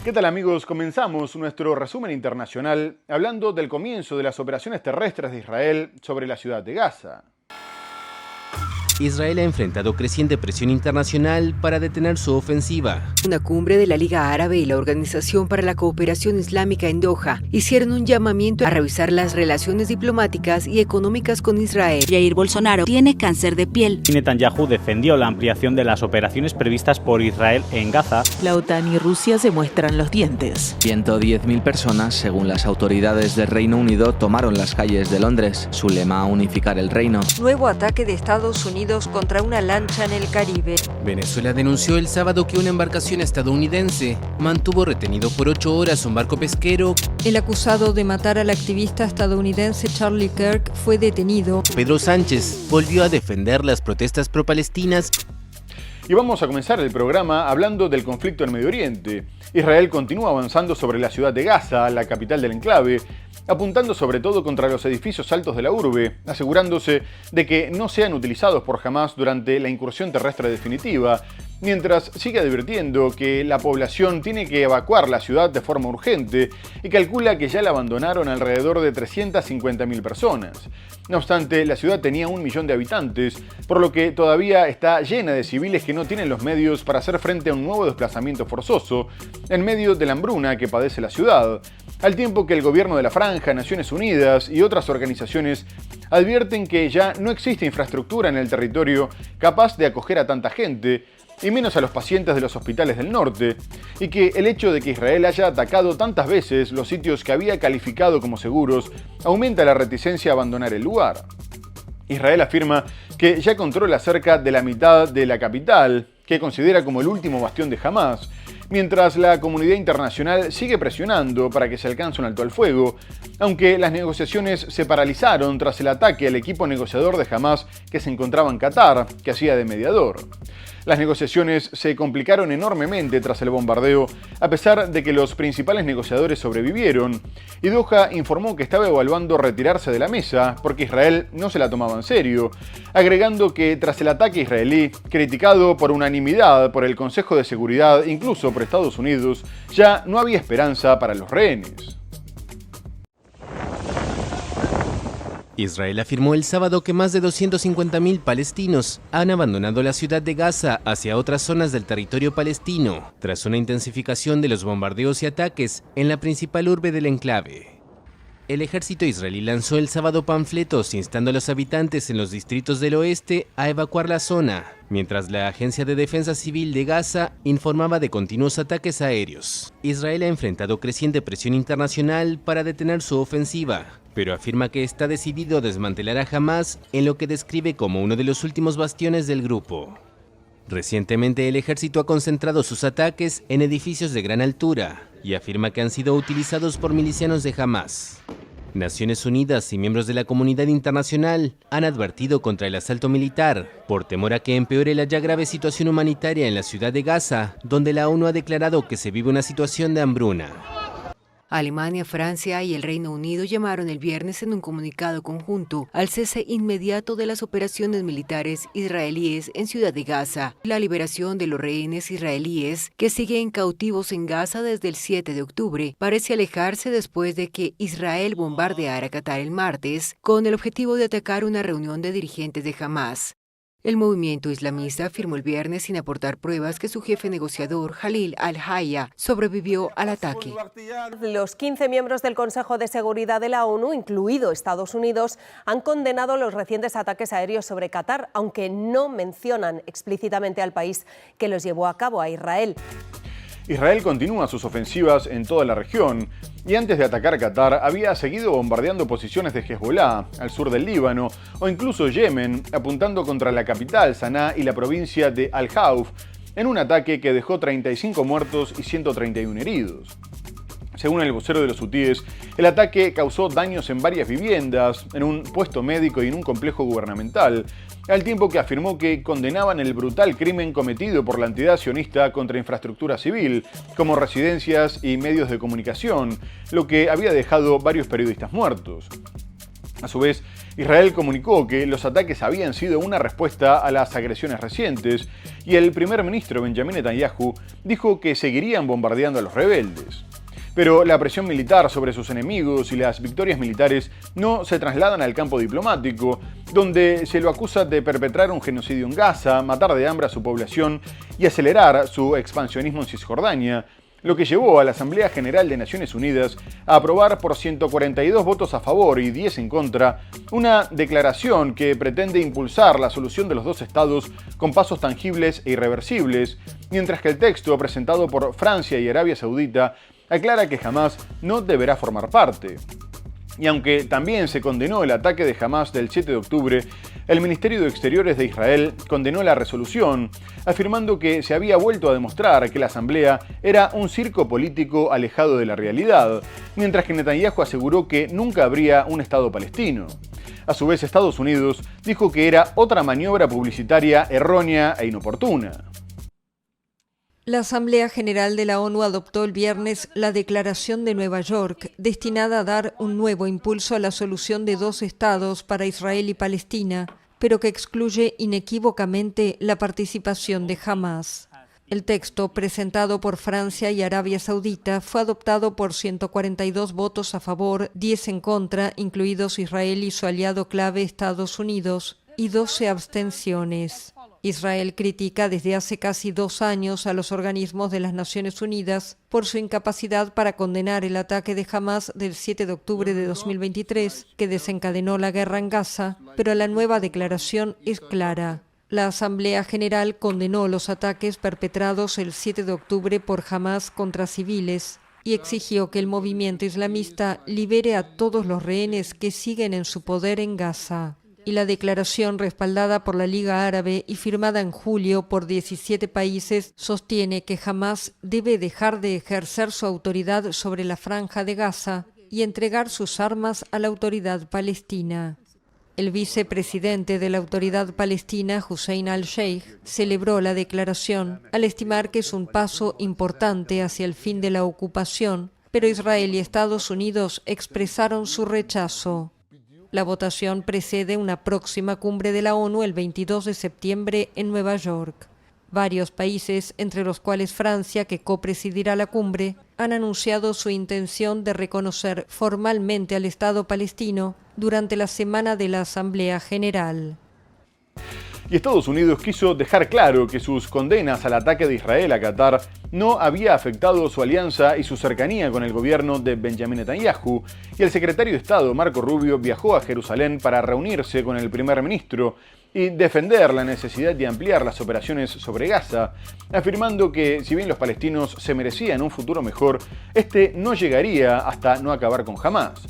¿Qué tal amigos? Comenzamos nuestro resumen internacional hablando del comienzo de las operaciones terrestres de Israel sobre la ciudad de Gaza. Israel ha enfrentado creciente presión internacional para detener su ofensiva. Una cumbre de la Liga Árabe y la Organización para la Cooperación Islámica en Doha hicieron un llamamiento a revisar las relaciones diplomáticas y económicas con Israel. Jair Bolsonaro tiene cáncer de piel. Netanyahu defendió la ampliación de las operaciones previstas por Israel en Gaza. La OTAN y Rusia se muestran los dientes. 110.000 personas, según las autoridades del Reino Unido, tomaron las calles de Londres. Su lema: unificar el reino. Nuevo ataque de Estados Unidos contra una lancha en el Caribe. Venezuela denunció el sábado que una embarcación estadounidense mantuvo retenido por 8 horas un barco pesquero. El acusado de matar al activista estadounidense Charlie Kirk fue detenido. Pedro Sánchez volvió a defender las protestas pro-palestinas. Y vamos a comenzar el programa hablando del conflicto en Medio Oriente. Israel continúa avanzando sobre la ciudad de Gaza, la capital del enclave, apuntando sobre todo contra los edificios altos de la urbe, asegurándose de que no sean utilizados por Hamás durante la incursión terrestre definitiva, mientras sigue advirtiendo que la población tiene que evacuar la ciudad de forma urgente y calcula que ya la abandonaron alrededor de 350.000 personas. No obstante, la ciudad tenía 1 millón de habitantes, por lo que todavía está llena de civiles que no tienen los medios para hacer frente a un nuevo desplazamiento forzoso en medio de la hambruna que padece la ciudad, al tiempo que el gobierno de la Franja, Naciones Unidas y otras organizaciones advierten que ya no existe infraestructura en el territorio capaz de acoger a tanta gente, y menos a los pacientes de los hospitales del norte, y que el hecho de que Israel haya atacado tantas veces los sitios que había calificado como seguros aumenta la reticencia a abandonar el lugar. Israel afirma que ya controla cerca de la mitad de la capital, que considera como el último bastión de Hamás, mientras la comunidad internacional sigue presionando para que se alcance un alto al fuego, aunque las negociaciones se paralizaron tras el ataque al equipo negociador de Hamás que se encontraba en Qatar, que hacía de mediador. Las negociaciones se complicaron enormemente tras el bombardeo, a pesar de que los principales negociadores sobrevivieron, y Doha informó que estaba evaluando retirarse de la mesa porque Israel no se la tomaba en serio, agregando que tras el ataque israelí, criticado por unanimidad por el Consejo de Seguridad, incluso por Estados Unidos, ya no había esperanza para los rehenes. Israel afirmó el sábado que más de 250.000 palestinos han abandonado la ciudad de Gaza hacia otras zonas del territorio palestino, tras una intensificación de los bombardeos y ataques en la principal urbe del enclave. El ejército israelí lanzó el sábado panfletos instando a los habitantes en los distritos del oeste a evacuar la zona, mientras la Agencia de Defensa Civil de Gaza informaba de continuos ataques aéreos. Israel ha enfrentado creciente presión internacional para detener su ofensiva, pero afirma que está decidido a desmantelar a Hamás en lo que describe como uno de los últimos bastiones del grupo. Recientemente el ejército ha concentrado sus ataques en edificios de gran altura y afirma que han sido utilizados por milicianos de Hamás. Naciones Unidas y miembros de la comunidad internacional han advertido contra el asalto militar por temor a que empeore la ya grave situación humanitaria en la ciudad de Gaza, donde la ONU ha declarado que se vive una situación de hambruna. Alemania, Francia y el Reino Unido llamaron el viernes en un comunicado conjunto al cese inmediato de las operaciones militares israelíes en Ciudad de Gaza, la liberación de los rehenes israelíes que siguen cautivos en Gaza desde el 7 de octubre parece alejarse después de que Israel bombardeara Qatar el martes con el objetivo de atacar una reunión de dirigentes de Hamás. El movimiento islamista afirmó el viernes sin aportar pruebas que su jefe negociador, Jalil al-Haya, sobrevivió al ataque. Los 15 miembros del Consejo de Seguridad de la ONU, incluido Estados Unidos, han condenado los recientes ataques aéreos sobre Qatar, aunque no mencionan explícitamente al país que los llevó a cabo, a Israel. Israel continúa sus ofensivas en toda la región y antes de atacar Qatar había seguido bombardeando posiciones de Hezbollah al sur del Líbano o incluso Yemen, apuntando contra la capital, Saná, y la provincia de Al-Jauf, en un ataque que dejó 35 muertos y 131 heridos. Según el vocero de los hutíes, el ataque causó daños en varias viviendas, en un puesto médico y en un complejo gubernamental, al tiempo que afirmó que condenaban el brutal crimen cometido por la entidad sionista contra infraestructura civil, como residencias y medios de comunicación, lo que había dejado varios periodistas muertos. A su vez, Israel comunicó que los ataques habían sido una respuesta a las agresiones recientes y el primer ministro Benjamin Netanyahu dijo que seguirían bombardeando a los rebeldes. Pero la presión militar sobre sus enemigos y las victorias militares no se trasladan al campo diplomático, donde se lo acusa de perpetrar un genocidio en Gaza, matar de hambre a su población y acelerar su expansionismo en Cisjordania, lo que llevó a la Asamblea General de Naciones Unidas a aprobar por 142 votos a favor y 10 en contra una declaración que pretende impulsar la solución de los dos estados con pasos tangibles e irreversibles, mientras que el texto presentado por Francia y Arabia Saudita aclara que Hamás no deberá formar parte. Y aunque también se condenó el ataque de Hamás del 7 de octubre, el Ministerio de Exteriores de Israel condenó la resolución, afirmando que se había vuelto a demostrar que la asamblea era un circo político alejado de la realidad, mientras que Netanyahu aseguró que nunca habría un Estado palestino. A su vez, Estados Unidos dijo que era otra maniobra publicitaria errónea e inoportuna. La Asamblea General de la ONU adoptó el viernes la Declaración de Nueva York, destinada a dar un nuevo impulso a la solución de dos estados para Israel y Palestina, pero que excluye inequívocamente la participación de Hamás. El texto, presentado por Francia y Arabia Saudita, fue adoptado por 142 votos a favor, 10 en contra, incluidos Israel y su aliado clave Estados Unidos, y 12 abstenciones. Israel critica desde hace casi 2 años a los organismos de las Naciones Unidas por su incapacidad para condenar el ataque de Hamás del 7 de octubre de 2023, que desencadenó la guerra en Gaza, pero la nueva declaración es clara. La Asamblea General condenó los ataques perpetrados el 7 de octubre por Hamás contra civiles y exigió que el movimiento islamista libere a todos los rehenes que siguen en su poder en Gaza. Y la declaración, respaldada por la Liga Árabe y firmada en julio por 17 países, sostiene que Hamás debe dejar de ejercer su autoridad sobre la Franja de Gaza y entregar sus armas a la autoridad palestina. El vicepresidente de la autoridad palestina, Hussein al-Sheikh, celebró la declaración al estimar que es un paso importante hacia el fin de la ocupación, pero Israel y Estados Unidos expresaron su rechazo. La votación precede una próxima cumbre de la ONU el 22 de septiembre en Nueva York. Varios países, entre los cuales Francia, que copresidirá la cumbre, han anunciado su intención de reconocer formalmente al Estado palestino durante la semana de la Asamblea General. Y Estados Unidos quiso dejar claro que sus condenas al ataque de Israel a Qatar no había afectado su alianza y su cercanía con el gobierno de Benjamin Netanyahu, y el secretario de Estado, Marco Rubio, viajó a Jerusalén para reunirse con el primer ministro y defender la necesidad de ampliar las operaciones sobre Gaza, afirmando que si bien los palestinos se merecían un futuro mejor, este no llegaría hasta no acabar con Hamás.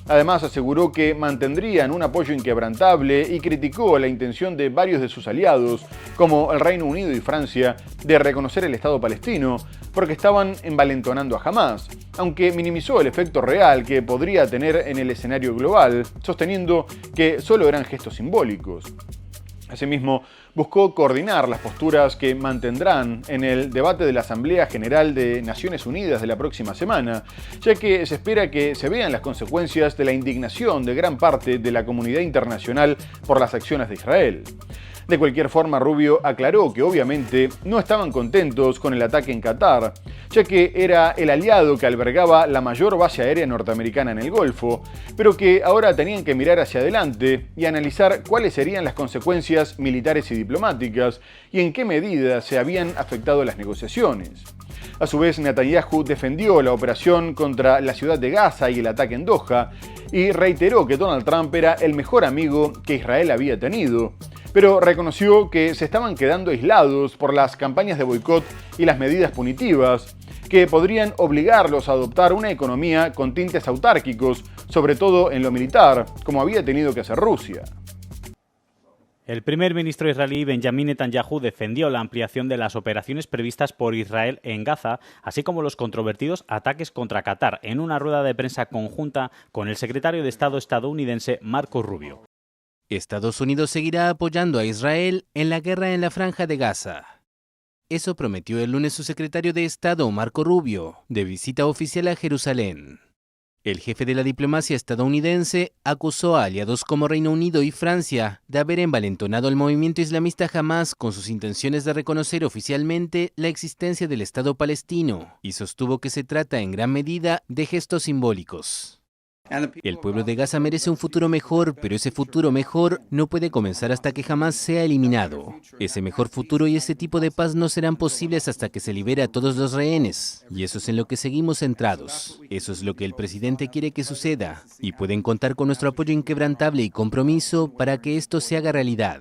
Además, aseguró que mantendrían un apoyo inquebrantable y criticó la intención de varios de sus aliados, como el Reino Unido y Francia, de reconocer el Estado palestino, porque estaban envalentonando a Hamás, aunque minimizó el efecto real que podría tener en el escenario global, sosteniendo que solo eran gestos simbólicos. Asimismo, buscó coordinar las posturas que mantendrán en el debate de la Asamblea General de Naciones Unidas de la próxima semana, ya que se espera que se vean las consecuencias de la indignación de gran parte de la comunidad internacional por las acciones de Israel. De cualquier forma, Rubio aclaró que obviamente no estaban contentos con el ataque en Qatar, ya que era el aliado que albergaba la mayor base aérea norteamericana en el Golfo, pero que ahora tenían que mirar hacia adelante y analizar cuáles serían las consecuencias militares y diplomáticas y en qué medida se habían afectado las negociaciones. A su vez, Netanyahu defendió la operación contra la ciudad de Gaza y el ataque en Doha, y reiteró que Donald Trump era el mejor amigo que Israel había tenido, pero reconoció que se estaban quedando aislados por las campañas de boicot y las medidas punitivas, que podrían obligarlos a adoptar una economía con tintes autárquicos, sobre todo en lo militar, como había tenido que hacer Rusia. El primer ministro israelí Benjamin Netanyahu defendió la ampliación de las operaciones previstas por Israel en Gaza, así como los controvertidos ataques contra Qatar, en una rueda de prensa conjunta con el secretario de Estado estadounidense Marco Rubio. Estados Unidos seguirá apoyando a Israel en la guerra en la Franja de Gaza. Eso prometió el lunes su secretario de Estado, Marco Rubio, de visita oficial a Jerusalén. El jefe de la diplomacia estadounidense acusó a aliados como Reino Unido y Francia de haber envalentonado al movimiento islamista Hamás con sus intenciones de reconocer oficialmente la existencia del Estado palestino y sostuvo que se trata en gran medida de gestos simbólicos. El pueblo de Gaza merece un futuro mejor, pero ese futuro mejor no puede comenzar hasta que Hamás sea eliminado. Ese mejor futuro y ese tipo de paz no serán posibles hasta que se libere a todos los rehenes. Y eso es en lo que seguimos centrados. Eso es lo que el presidente quiere que suceda. Y pueden contar con nuestro apoyo inquebrantable y compromiso para que esto se haga realidad.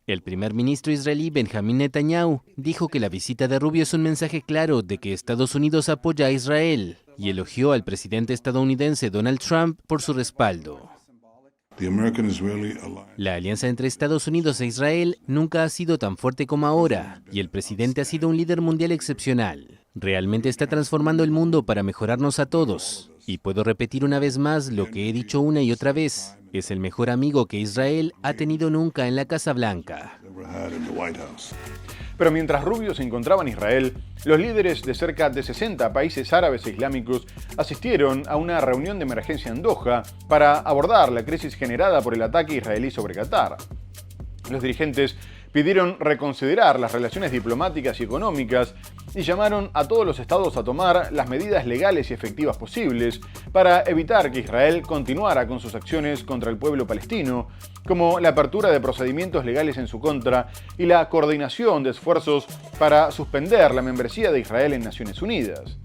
El primer ministro israelí Benjamín Netanyahu dijo que la visita de Rubio es un mensaje claro de que Estados Unidos apoya a Israel y elogió al presidente estadounidense Donald Trump por su respaldo. La alianza entre Estados Unidos e Israel nunca ha sido tan fuerte como ahora y el presidente ha sido un líder mundial excepcional. Realmente está transformando el mundo para mejorarnos a todos. Y puedo repetir una vez más lo que he dicho una y otra vez. Es el mejor amigo que Israel ha tenido nunca en la Casa Blanca. Pero mientras Rubio se encontraba en Israel, los líderes de cerca de 60 países árabes e islámicos asistieron a una reunión de emergencia en Doha para abordar la crisis generada por el ataque israelí sobre Qatar. Los dirigentes pidieron reconsiderar las relaciones diplomáticas y económicas y llamaron a todos los estados a tomar las medidas legales y efectivas posibles para evitar que Israel continuara con sus acciones contra el pueblo palestino, como la apertura de procedimientos legales en su contra y la coordinación de esfuerzos para suspender la membresía de Israel en Naciones Unidas.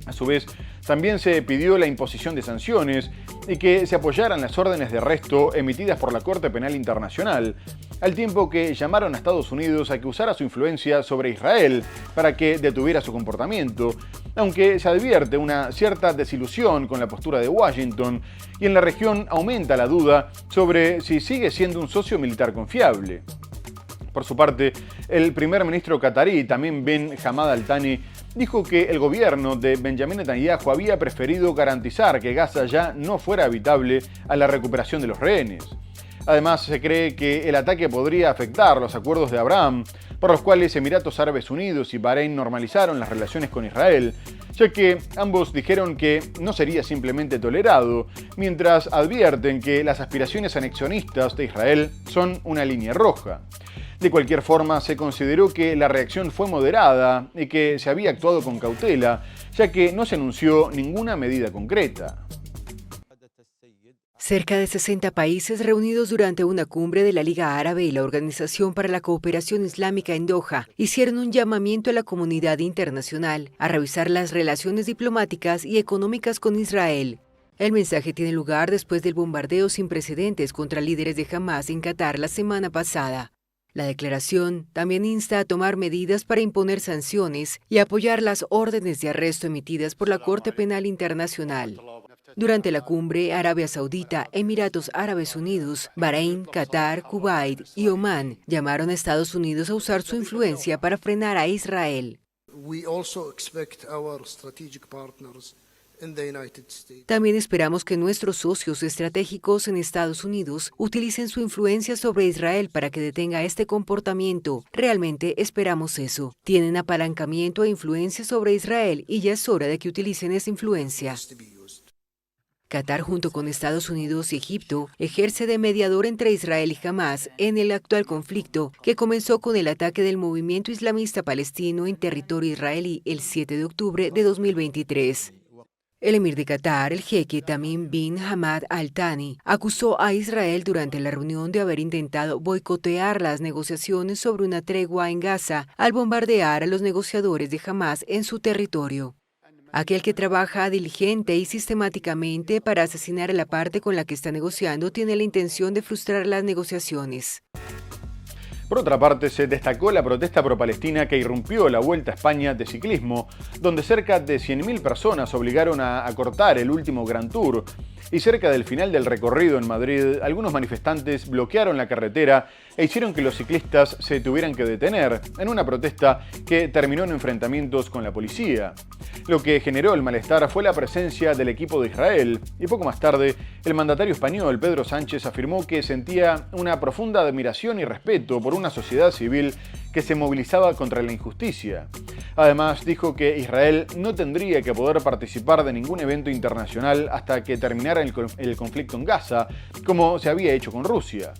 A su vez, también se pidió la imposición de sanciones y que se apoyaran las órdenes de arresto emitidas por la Corte Penal Internacional, al tiempo que llamaron a Estados Unidos a que usara su influencia sobre Israel para que detuviera su comportamiento, aunque se advierte una cierta desilusión con la postura de Washington y en la región aumenta la duda sobre si sigue siendo un socio militar confiable. Por su parte, el primer ministro qatarí, Tamim bin Hamad Al Thani, dijo que el gobierno de Benjamín Netanyahu había preferido garantizar que Gaza ya no fuera habitable a la recuperación de los rehenes. Además, se cree que el ataque podría afectar los acuerdos de Abraham, por los cuales Emiratos Árabes Unidos y Bahrein normalizaron las relaciones con Israel, ya que ambos dijeron que no sería simplemente tolerado, mientras advierten que las aspiraciones anexionistas de Israel son una línea roja. De cualquier forma, se consideró que la reacción fue moderada y que se había actuado con cautela, ya que no se anunció ninguna medida concreta. Cerca de 60 países reunidos durante una cumbre de la Liga Árabe y la Organización para la Cooperación Islámica en Doha hicieron un llamamiento a la comunidad internacional a revisar las relaciones diplomáticas y económicas con Israel. El mensaje tiene lugar después del bombardeo sin precedentes contra líderes de Hamás en Qatar la semana pasada. La declaración también insta a tomar medidas para imponer sanciones y apoyar las órdenes de arresto emitidas por la Corte Penal Internacional. Durante la cumbre, Arabia Saudita, Emiratos Árabes Unidos, Bahrein, Qatar, Kuwait y Omán llamaron a Estados Unidos a usar su influencia para frenar a Israel. También esperamos que nuestros socios estratégicos en Estados Unidos utilicen su influencia sobre Israel para que detenga este comportamiento. Realmente esperamos eso. Tienen apalancamiento e influencia sobre Israel y ya es hora de que utilicen esa influencia. Qatar, junto con Estados Unidos y Egipto, ejerce de mediador entre Israel y Hamás en el actual conflicto, que comenzó con el ataque del movimiento islamista palestino en territorio israelí el 7 de octubre de 2023. El emir de Qatar, el jeque Tamim bin Hamad Al Thani, acusó a Israel durante la reunión de haber intentado boicotear las negociaciones sobre una tregua en Gaza al bombardear a los negociadores de Hamás en su territorio. Aquel que trabaja diligente y sistemáticamente para asesinar a la parte con la que está negociando tiene la intención de frustrar las negociaciones. Por otra parte, se destacó la protesta pro-palestina que irrumpió la Vuelta a España de ciclismo, donde cerca de 100.000 personas obligaron a acortar el último Grand Tour. Y cerca del final del recorrido en Madrid, algunos manifestantes bloquearon la carretera e hicieron que los ciclistas se tuvieran que detener en una protesta que terminó en enfrentamientos con la policía. Lo que generó el malestar fue la presencia del equipo de Israel, y poco más tarde, el mandatario español Pedro Sánchez afirmó que sentía una profunda admiración y respeto por una sociedad civil que se movilizaba contra la injusticia. Además, dijo que Israel no tendría que poder participar de ningún evento internacional hasta que terminara el conflicto en Gaza, como se había hecho con Rusia.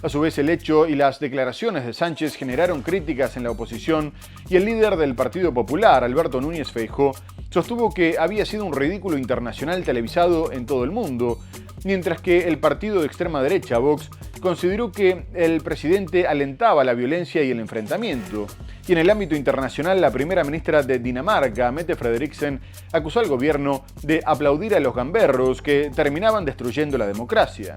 A su vez, el hecho y las declaraciones de Sánchez generaron críticas en la oposición y el líder del Partido Popular, Alberto Núñez Feijóo, sostuvo que había sido un ridículo internacional televisado en todo el mundo, mientras que el partido de extrema derecha, Vox, consideró que el presidente alentaba la violencia y el enfrentamiento. Y en el ámbito internacional, la primera ministra de Dinamarca, Mette Frederiksen, acusó al gobierno de aplaudir a los gamberros que terminaban destruyendo la democracia.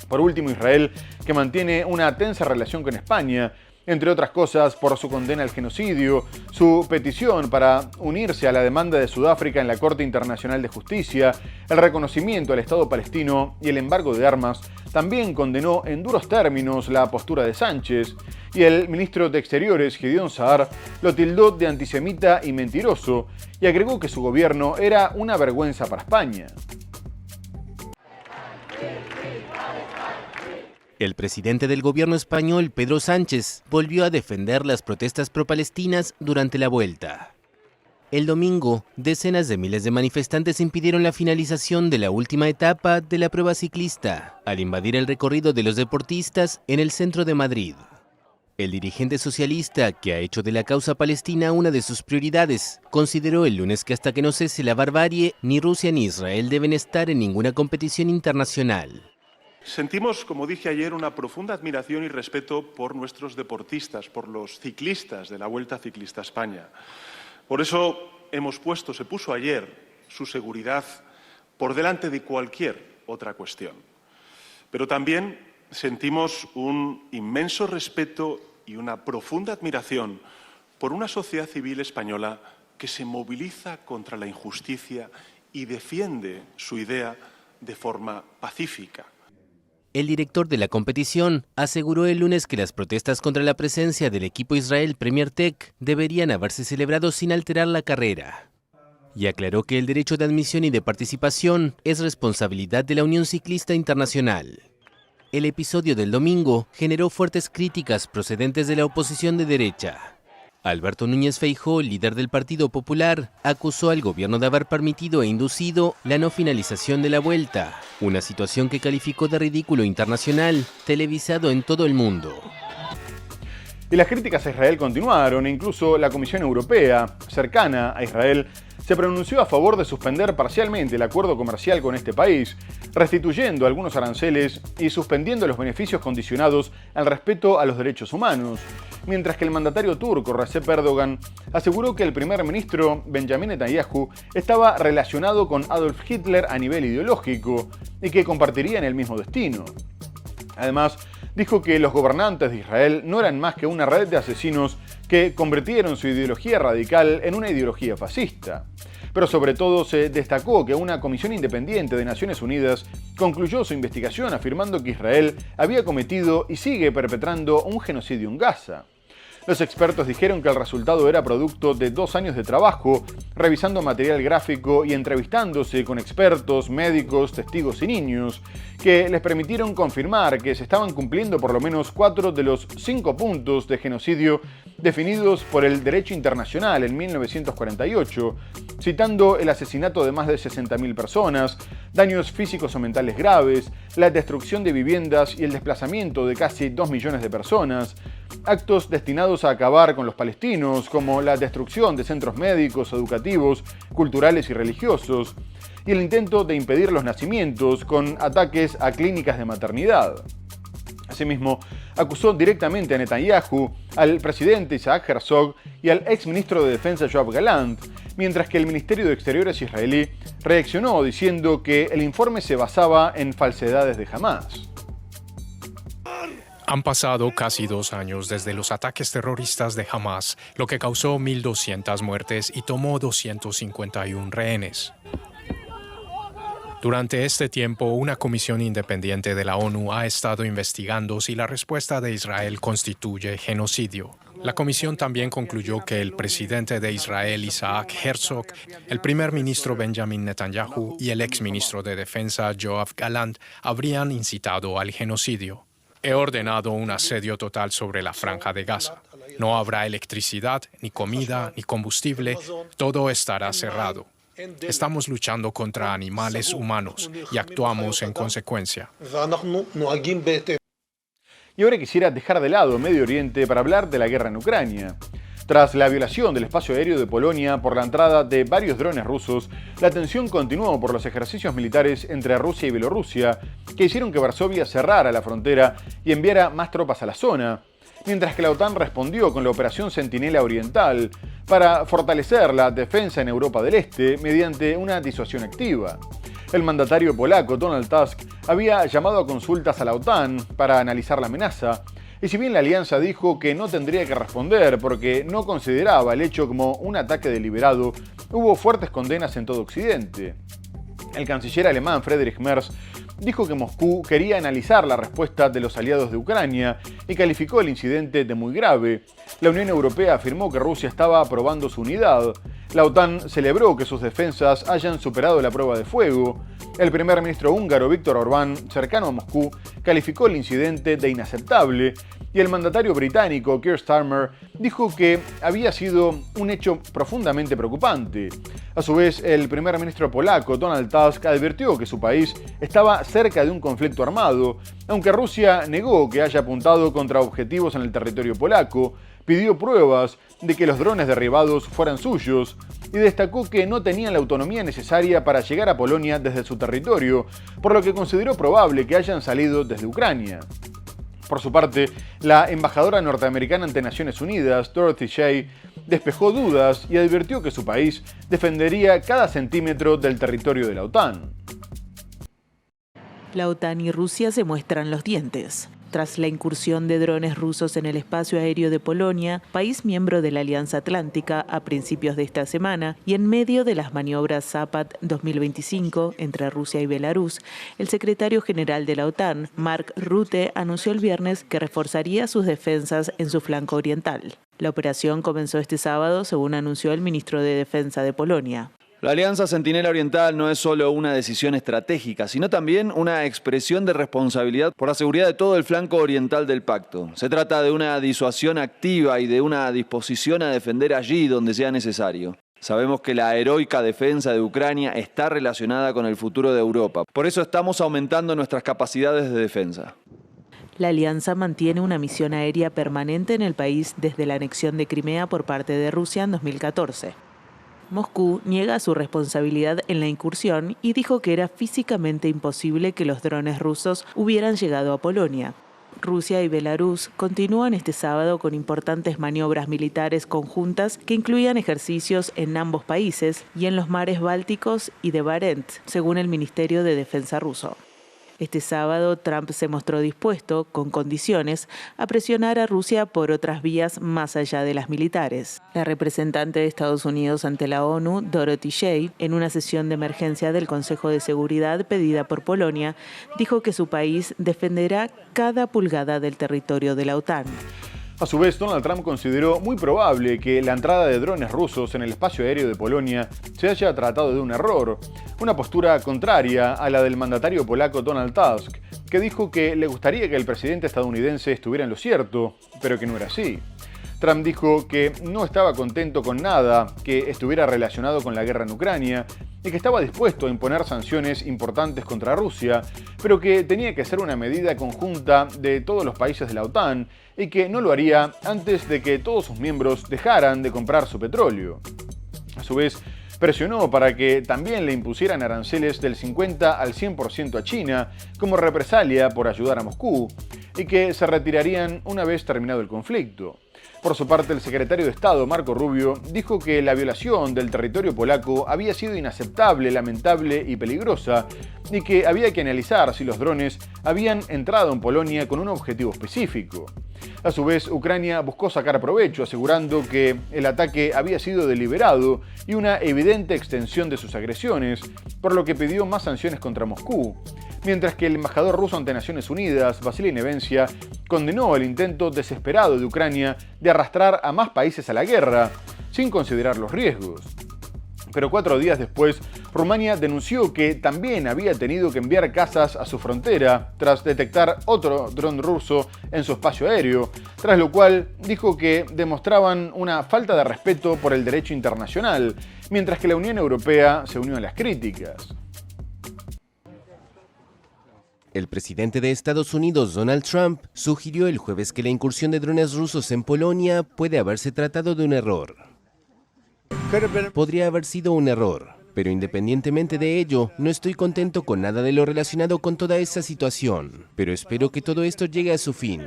Por último, Israel, que mantiene una tensa relación con España, entre otras cosas por su condena al genocidio, su petición para unirse a la demanda de Sudáfrica en la Corte Internacional de Justicia, el reconocimiento al Estado palestino y el embargo de armas, también condenó en duros términos la postura de Sánchez, y el ministro de Exteriores, Gideon Saar, lo tildó de antisemita y mentiroso, y agregó que su gobierno era una vergüenza para España. El presidente del gobierno español, Pedro Sánchez, volvió a defender las protestas pro-palestinas durante la vuelta. El domingo, decenas de miles de manifestantes impidieron la finalización de la última etapa de la prueba ciclista, al invadir el recorrido de los deportistas en el centro de Madrid. El dirigente socialista, que ha hecho de la causa palestina una de sus prioridades, consideró el lunes que hasta que no cese la barbarie, ni Rusia ni Israel deben estar en ninguna competición internacional. Sentimos, como dije ayer, una profunda admiración y respeto por nuestros deportistas, por los ciclistas de la Vuelta Ciclista a España. Por eso se puso ayer su seguridad por delante de cualquier otra cuestión. Pero también sentimos un inmenso respeto y una profunda admiración por una sociedad civil española que se moviliza contra la injusticia y defiende su idea de forma pacífica. El director de la competición aseguró el lunes que las protestas contra la presencia del equipo Israel Premier Tech deberían haberse celebrado sin alterar la carrera. Y aclaró que el derecho de admisión y de participación es responsabilidad de la Unión Ciclista Internacional. El episodio del domingo generó fuertes críticas procedentes de la oposición de derecha. Alberto Núñez Feijóo, líder del Partido Popular, acusó al gobierno de haber permitido e inducido la no finalización de la vuelta, una situación que calificó de ridículo internacional, televisado en todo el mundo. Y las críticas a Israel continuaron, e incluso la Comisión Europea, cercana a Israel, se pronunció a favor de suspender parcialmente el acuerdo comercial con este país, restituyendo algunos aranceles y suspendiendo los beneficios condicionados al respeto a los derechos humanos, mientras que el mandatario turco Recep Erdogan aseguró que el primer ministro Benjamin Netanyahu estaba relacionado con Adolf Hitler a nivel ideológico y que compartirían el mismo destino. Además, dijo que los gobernantes de Israel no eran más que una red de asesinos que convirtieron su ideología radical en una ideología fascista. Pero sobre todo se destacó que una comisión independiente de Naciones Unidas concluyó su investigación afirmando que Israel había cometido y sigue perpetrando un genocidio en Gaza. Los expertos dijeron que el resultado era producto de 2 años de trabajo, revisando material gráfico y entrevistándose con expertos, médicos, testigos y niños, que les permitieron confirmar que se estaban cumpliendo por lo menos 4 de los 5 puntos de genocidio definidos por el derecho internacional en 1948, citando el asesinato de más de 60.000 personas, daños físicos o mentales graves, la destrucción de viviendas y el desplazamiento de casi 2 millones de personas, actos destinados a acabar con los palestinos, como la destrucción de centros médicos, educativos, culturales y religiosos, y el intento de impedir los nacimientos con ataques a clínicas de maternidad. Asimismo, acusó directamente a Netanyahu, al presidente Isaac Herzog y al exministro de Defensa Yoav Gallant, mientras que el Ministerio de Exteriores israelí reaccionó diciendo que el informe se basaba en falsedades de Hamás. Han pasado casi 2 años desde los ataques terroristas de Hamás, lo que causó 1.200 muertes y tomó 251 rehenes. Durante este tiempo, una comisión independiente de la ONU ha estado investigando si la respuesta de Israel constituye genocidio. La comisión también concluyó que el presidente de Israel, Isaac Herzog, el primer ministro Benjamin Netanyahu y el exministro de Defensa, Yoav Gallant, habrían incitado al genocidio. He ordenado un asedio total sobre la Franja de Gaza. No habrá electricidad, ni comida, ni combustible. Todo estará cerrado. Estamos luchando contra animales humanos y actuamos en consecuencia. Y ahora quisiera dejar de lado Medio Oriente para hablar de la guerra en Ucrania. Tras la violación del espacio aéreo de Polonia por la entrada de varios drones rusos, la tensión continuó por los ejercicios militares entre Rusia y Bielorrusia, que hicieron que Varsovia cerrara la frontera y enviara más tropas a la zona, mientras que la OTAN respondió con la Operación Centinela Oriental para fortalecer la defensa en Europa del Este mediante una disuasión activa. El mandatario polaco Donald Tusk había llamado a consultas a la OTAN para analizar la amenaza, y si bien la alianza dijo que no tendría que responder porque no consideraba el hecho como un ataque deliberado, hubo fuertes condenas en todo Occidente. El canciller alemán Friedrich Merz dijo que Moscú quería analizar la respuesta de los aliados de Ucrania y calificó el incidente de muy grave. La Unión Europea afirmó que Rusia estaba probando su unidad. La OTAN celebró que sus defensas hayan superado la prueba de fuego. El primer ministro húngaro Viktor Orbán, cercano a Moscú, calificó el incidente de inaceptable, y el mandatario británico Keir Starmer dijo que había sido un hecho profundamente preocupante. A su vez, el primer ministro polaco Donald Tusk advirtió que su país estaba cerca de un conflicto armado, aunque Rusia negó que haya apuntado contra objetivos en el territorio polaco, pidió pruebas de que los drones derribados fueran suyos y destacó que no tenían la autonomía necesaria para llegar a Polonia desde su territorio, por lo que consideró probable que hayan salido desde Ucrania. Por su parte, la embajadora norteamericana ante Naciones Unidas, Dorothy Shea, despejó dudas y advirtió que su país defendería cada centímetro del territorio de la OTAN. La OTAN y Rusia se muestran los dientes. Tras la incursión de drones rusos en el espacio aéreo de Polonia, país miembro de la Alianza Atlántica, a principios de esta semana, y en medio de las maniobras Zapad 2025 entre Rusia y Belarus, el secretario general de la OTAN, Mark Rutte, anunció el viernes que reforzaría sus defensas en su flanco oriental. La operación comenzó este sábado, según anunció el ministro de Defensa de Polonia. La Alianza Centinela Oriental no es solo una decisión estratégica, sino también una expresión de responsabilidad por la seguridad de todo el flanco oriental del pacto. Se trata de una disuasión activa y de una disposición a defender allí donde sea necesario. Sabemos que la heroica defensa de Ucrania está relacionada con el futuro de Europa. Por eso estamos aumentando nuestras capacidades de defensa. La alianza mantiene una misión aérea permanente en el país desde la anexión de Crimea por parte de Rusia en 2014. Moscú niega su responsabilidad en la incursión y dijo que era físicamente imposible que los drones rusos hubieran llegado a Polonia. Rusia y Belarus continúan este sábado con importantes maniobras militares conjuntas que incluían ejercicios en ambos países y en los mares Bálticos y de Barents, según el Ministerio de Defensa ruso. Este sábado, Trump se mostró dispuesto, con condiciones, a presionar a Rusia por otras vías más allá de las militares. La representante de Estados Unidos ante la ONU, Dorothy Shea, en una sesión de emergencia del Consejo de Seguridad pedida por Polonia, dijo que su país defenderá cada pulgada del territorio de la OTAN. A su vez, Donald Trump consideró muy probable que la entrada de drones rusos en el espacio aéreo de Polonia se haya tratado de un error, una postura contraria a la del mandatario polaco Donald Tusk, que dijo que le gustaría que el presidente estadounidense estuviera en lo cierto, pero que no era así. Trump dijo que no estaba contento con nada que estuviera relacionado con la guerra en Ucrania y que estaba dispuesto a imponer sanciones importantes contra Rusia, pero que tenía que ser una medida conjunta de todos los países de la OTAN y que no lo haría antes de que todos sus miembros dejaran de comprar su petróleo. A su vez, presionó para que también le impusieran aranceles del 50 al 100% a China como represalia por ayudar a Moscú y que se retirarían una vez terminado el conflicto. Por su parte, el secretario de Estado, Marco Rubio, dijo que la violación del territorio polaco había sido inaceptable, lamentable y peligrosa, y que había que analizar si los drones habían entrado en Polonia con un objetivo específico. A su vez, Ucrania buscó sacar provecho, asegurando que el ataque había sido deliberado y una evidente extensión de sus agresiones, por lo que pidió más sanciones contra Moscú. Mientras que el embajador ruso ante Naciones Unidas, Vasily Nevencia, condenó el intento desesperado de Ucrania de arrastrar a más países a la guerra, sin considerar los riesgos. Pero 4 días después, Rumania denunció que también había tenido que enviar cazas a su frontera tras detectar otro dron ruso en su espacio aéreo, tras lo cual dijo que demostraban una falta de respeto por el derecho internacional, mientras que la Unión Europea se unió a las críticas. El presidente de Estados Unidos, Donald Trump, sugirió el jueves que la incursión de drones rusos en Polonia puede haberse tratado de un error. Podría haber sido un error, pero independientemente de ello, no estoy contento con nada de lo relacionado con toda esa situación, pero espero que todo esto llegue a su fin.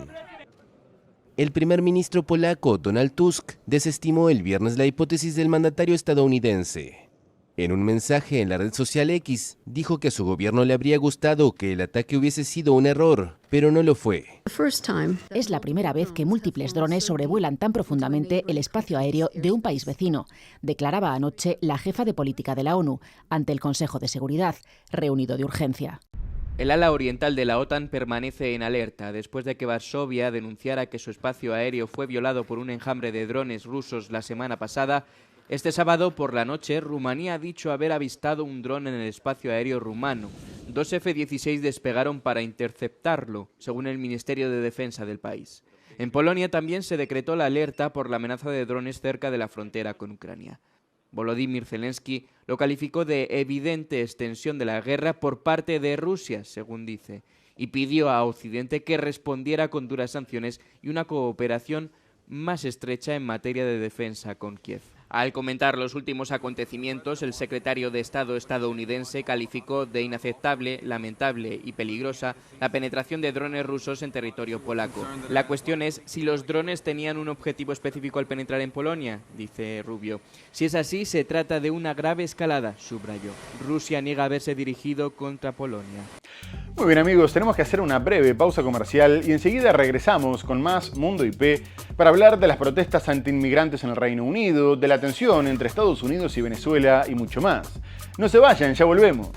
El primer ministro polaco, Donald Tusk, desestimó el viernes la hipótesis del mandatario estadounidense. En un mensaje en la red social X, dijo que a su gobierno le habría gustado que el ataque hubiese sido un error, pero no lo fue. Es la primera vez que múltiples drones sobrevuelan tan profundamente el espacio aéreo de un país vecino, declaraba anoche la jefa de política de la ONU ante el Consejo de Seguridad, reunido de urgencia. El ala oriental de la OTAN permanece en alerta después de que Varsovia denunciara que su espacio aéreo fue violado por un enjambre de drones rusos la semana pasada. Este sábado por la noche, Rumanía ha dicho haber avistado un dron en el espacio aéreo rumano. 2 F-16 despegaron para interceptarlo, según el Ministerio de Defensa del país. En Polonia también se decretó la alerta por la amenaza de drones cerca de la frontera con Ucrania. Volodymyr Zelensky lo calificó de evidente extensión de la guerra por parte de Rusia, según dice, y pidió a Occidente que respondiera con duras sanciones y una cooperación más estrecha en materia de defensa con Kiev. Al comentar los últimos acontecimientos, el secretario de Estado estadounidense calificó de inaceptable, lamentable y peligrosa la penetración de drones rusos en territorio polaco. La cuestión es si los drones tenían un objetivo específico al penetrar en Polonia, dice Rubio. Si es así, se trata de una grave escalada, subrayó. Rusia niega haberse dirigido contra Polonia. Muy bien amigos, tenemos que hacer una breve pausa comercial y enseguida regresamos con más Mundo IP para hablar de las protestas antiinmigrantes en el Reino Unido, de la tensión entre Estados Unidos y Venezuela y mucho más. No se vayan, ya volvemos.